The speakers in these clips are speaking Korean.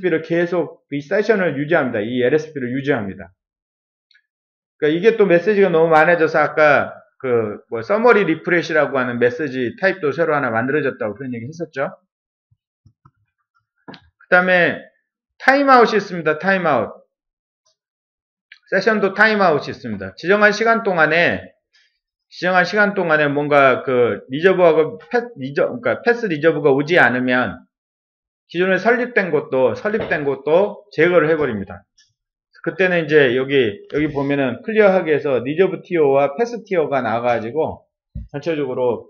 LSP를 계속 이 세션을 유지합니다. 이 LSP를 유지합니다. 그러니까 이게 또 메시지가 너무 많아져서 아까 서머리 리프레시라고 하는 메시지 타입도 새로 하나 만들어졌다고 그런 얘기 했었죠. 그 다음에 타임아웃이 있습니다. 타임아웃. 세션도 타임아웃이 있습니다. 지정한 시간 동안에 뭔가 리저브하고 그러니까 패스 리저브가 오지 않으면 기존에 설립된 것도 제거를 해버립니다. 그때는 이제 여기 보면은 클리어하게 해서 리저브 티어와 패스 티어가 나와가지고 전체적으로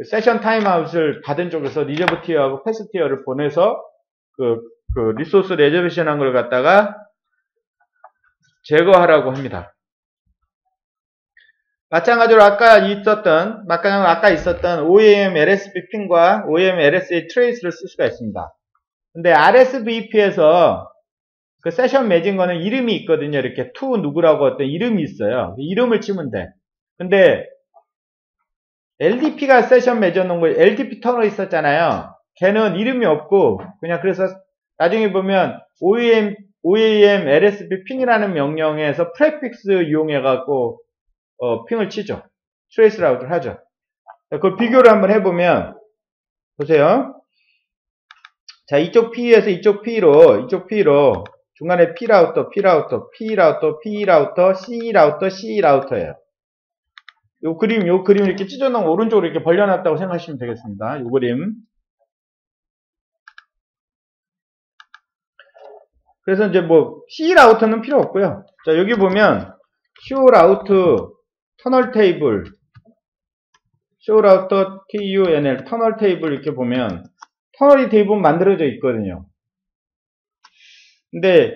세션 타임아웃을 받은 쪽에서 리저브 티어하고 패스 티어를 보내서 리소스 레저베이션 한 걸 갖다가 제거하라고 합니다. 마찬가지로 아까 있었던 OEM LSB 핀과 OEM LSA 트레이스를 쓸 수가 있습니다. 근데 RSVP에서 그 세션 맺은 거는 이름이 있거든요. 이렇게 to 누구라고 어떤 이름이 있어요. 이름을 치면 돼. 근데 LDP가 세션 맺어놓은 거, LDP 터널 있었잖아요. 걔는 이름이 없고, 그냥 그래서 나중에 보면 OEM LSB 핑이라는 명령에서 프레픽스 이용해갖고, 핑을 치죠. 트레이스 라우트를 하죠. 그걸 비교를 한번 해보면, 보세요. 자, 이쪽 P에서 이쪽 P로, 중간에 P 라우터, C 라우터예요. 요 그림 이렇게 찢어놓은 오른쪽으로 이렇게 벌려놨다고 생각하시면 되겠습니다. 요 그림. 그래서 이제 C 라우터는 필요 없고요. 자, 여기 보면, show route 터널 테이블, show router TUNL 터널 테이블 이렇게 보면, 터널이 대부분 만들어져 있거든요. 근데,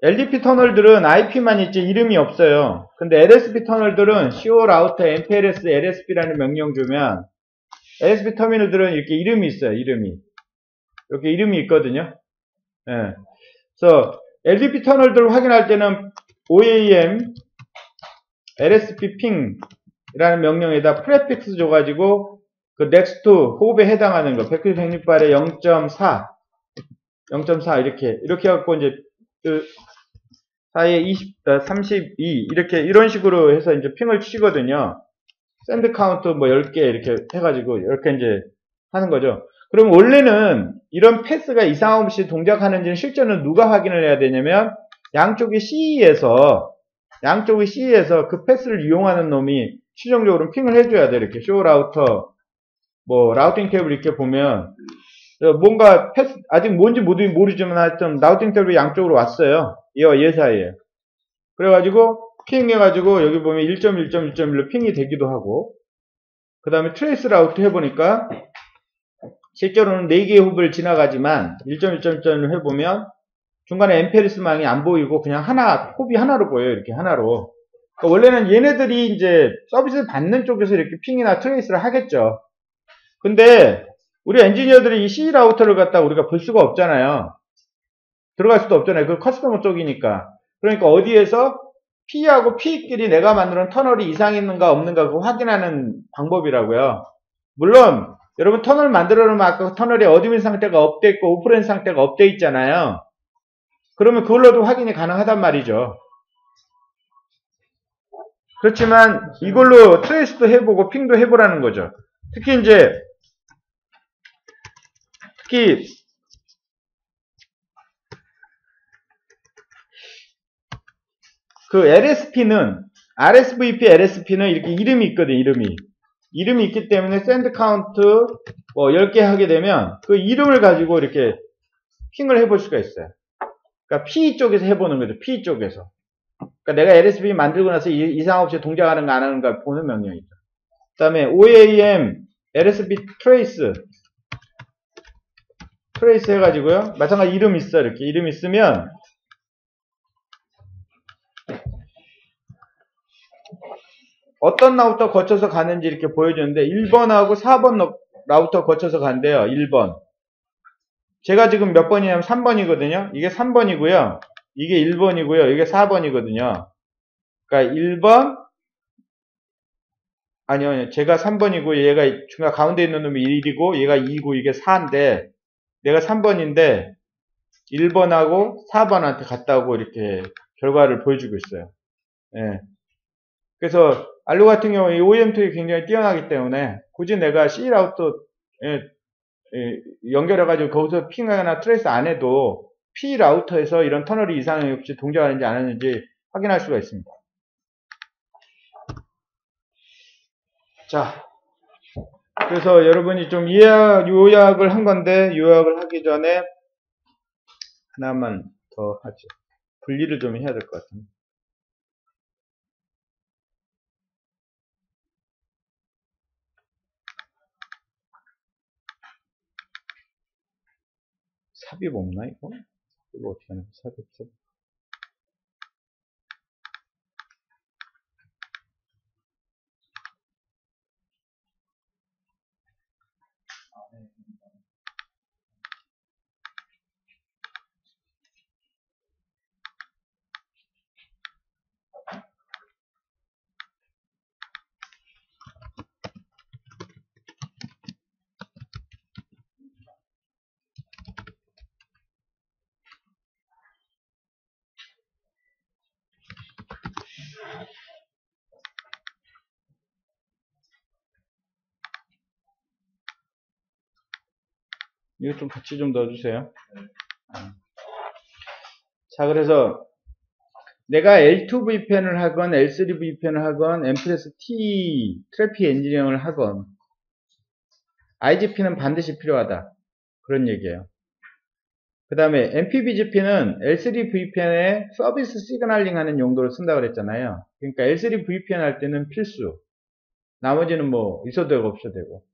LDP 터널들은 IP만 있지 이름이 없어요. 근데 LSP 터널들은 show router MPLS LSP라는 명령 주면, LSP 터미널들은 이렇게 이름이 있어요, 이름이. 이렇게 이름이 있거든요. 예. 그래서 LDP 터널들을 확인할 때는 OEM LSP 핑이라는 명령에다 프레픽스 줘가지고 next 호흡에 해당하는 거 196발에 0.4 이렇게 해갖고 이제 사이에 32 이런 식으로 해서 이제 핑을 치거든요. 샌드 카운트 10개 이렇게 해가지고 이렇게 이제 하는 거죠. 그럼 원래는 이런 패스가 이상 없이 동작하는지는 실제는 누가 확인을 해야 되냐면 양쪽이 CE에서 그 패스를 이용하는 놈이 최종적으로 핑을 해줘야 돼. 이렇게 쇼 라우터 라우팅 테이블 이렇게 보면 뭔가 패스 아직 뭔지 모르지만 하여튼 라우팅 테이블이 양쪽으로 왔어요. 얘와 얘 사이에. 그래가지고 핑 해가지고 여기 보면 1.1.1.1로 핑이 되기도 하고 그 다음에 트레이스 라우트 해보니까 실제로는 4개의 호흡을 지나가지만 1.1.1.1로 해보면 중간에 엠페리스망이 안 보이고 그냥 호흡이 하나로 보여요. 이렇게 하나로. 그러니까 원래는 얘네들이 이제 서비스를 받는 쪽에서 이렇게 핑이나 트레이스를 하겠죠. 근데 우리 엔지니어들이 이 C 라우터를 갖다가 우리가 볼 수가 없잖아요. 들어갈 수도 없잖아요. 그 커스터머 쪽이니까. 그러니까 어디에서 P하고 P끼리 내가 만드는 터널이 이상 있는가 없는가 그거 확인하는 방법이라고요. 물론 여러분 터널 만들어 놓으면 아까 터널에 어드민 상태가 업돼 있고 오프렌 상태가 업돼 있잖아요. 그러면 그걸로도 확인이 가능하단 말이죠. 그렇지만 이걸로 트레이스도 해보고 핑도 해보라는 거죠. 특히 그 LSP는 RSVP LSP는 이렇게 이름이 있거든요. 이름이 있기 때문에 샌드 카운트 10개 하게 되면 그 이름을 가지고 이렇게 핑을 해볼 수가 있어요. 그러니까 P 쪽에서 해보는 거죠. P 쪽에서. 그러니까 내가 LSP 만들고 나서 이상 없이 동작하는가 안 하는가 보는 명령이죠. 그 다음에 OEM LSP 트레이스 해가지고요. 마찬가지 이름 있어. 이렇게 이름 있으면 어떤 라우터 거쳐서 가는지 이렇게 보여주는데 1번하고 4번 라우터 거쳐서 간대요. 1번. 제가 지금 몇 번이냐면 3번이거든요. 이게 3번이고요. 이게 1번이고요. 이게 4번이거든요. 그러니까 1번 아니요. 제가 3번이고 얘가 중간 가운데 있는 놈이 1이고 얘가 2고 이게 4인데 내가 3번인데 1번하고 4번한테 갔다고 이렇게 결과를 보여주고 있어요. 예. 그래서 알루 같은 경우 이 OEM 툴이 굉장히 뛰어나기 때문에 굳이 내가 C 라우터에 연결해가지고 거기서 핑하거나 트레이스 안 해도 P 라우터에서 이런 터널이 이상이 없이 동작하는지 안 하는지 확인할 수가 있습니다. 자, 그래서 여러분이 좀 요약을 한 건데, 요약을 하기 전에 하나만 더 하죠. 분리를 좀 해야 될 것 같습니다. 삽입 없나, 이거? 이거 어떻게 하나? 삽입. 이거 좀 같이 좀 넣어주세요. 자, 그래서 내가 L2 VPN을 하건 L3 VPN을 하건 M+T 트래픽 엔지니어링을 하건 IGP는 반드시 필요하다. 그런 얘기예요. 그 다음에 MPBGP는 L3 VPN에 서비스 시그널링 하는 용도로 쓴다고 그랬잖아요. 그러니까 L3 VPN 할 때는 필수. 나머지는 뭐 있어도 되고 없어도 되고.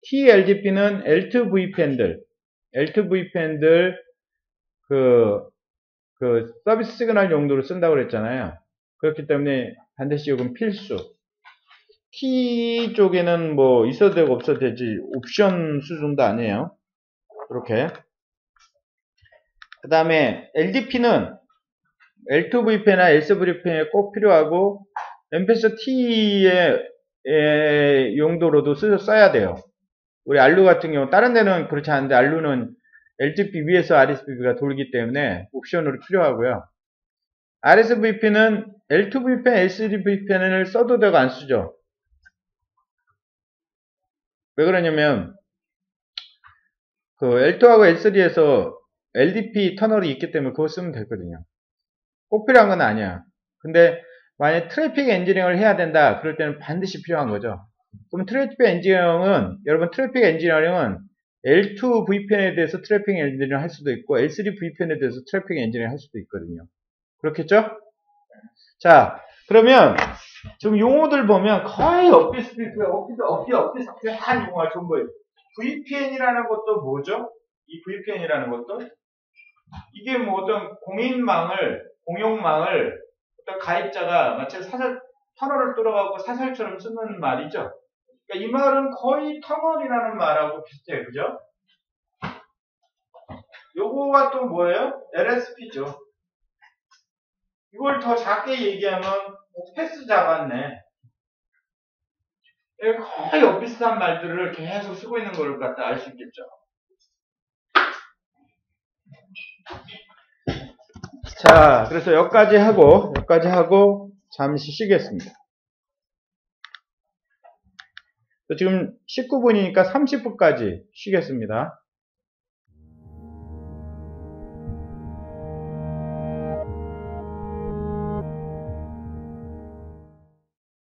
TLGP는 L2 VPN들 그 서비스 시그널 용도로 쓴다고 그랬잖아요. 그렇기 때문에 반드시 이건 필수. T 쪽에는 뭐 있어도 되고 없어도 되지 옵션 수준도 아니에요. 이렇게. 그 다음에 LDP는 L2 VPN이나 S VPN에 꼭 필요하고 MPEG-T의 용도로도 써야 돼요. 우리 알루 같은 경우 다른 데는 그렇지 않은데 알루는 LTP 위에서 RSVP가 돌기 때문에 옵션으로 필요하고요. RSVP는 L2 VPN, L3 VPN을 써도 되고 안 쓰죠. 왜 그러냐면 그 L2하고 L3에서 LDP 터널이 있기 때문에 그거 쓰면 되거든요. 꼭 필요한 건 아니야. 근데 만약에 트래픽 엔지니어링을 해야 된다 그럴 때는 반드시 필요한 거죠. 그럼 트래픽 엔지니어링은 여러분 트래픽 엔지니어링은 L2 VPN에 대해서 트래픽 엔지니어링 할 수도 있고 L3 VPN에 대해서 트래픽 엔지니어링 할 수도 있거든요. 그렇겠죠? 자, 그러면 지금 용어들 보면 거의 한 용어가 전부 VPN이라는 것도 뭐죠? 이 VPN이라는 것도 이게 뭐 어떤 공용망을 어떤 가입자가 마치 터널을 뚫어가고 사설처럼 쓰는 말이죠. 그러니까 이 말은 거의 터널이라는 말하고 비슷해요. 그죠? 요거가 또 뭐예요? LSP죠. 이걸 더 작게 얘기하면 패스 잡았네. 거의 비슷한 말들을 계속 쓰고 있는 걸 갖다 알 수 있겠죠. 자, 그래서 여기까지 하고 잠시 쉬겠습니다. 지금 19분이니까 30분까지 쉬겠습니다.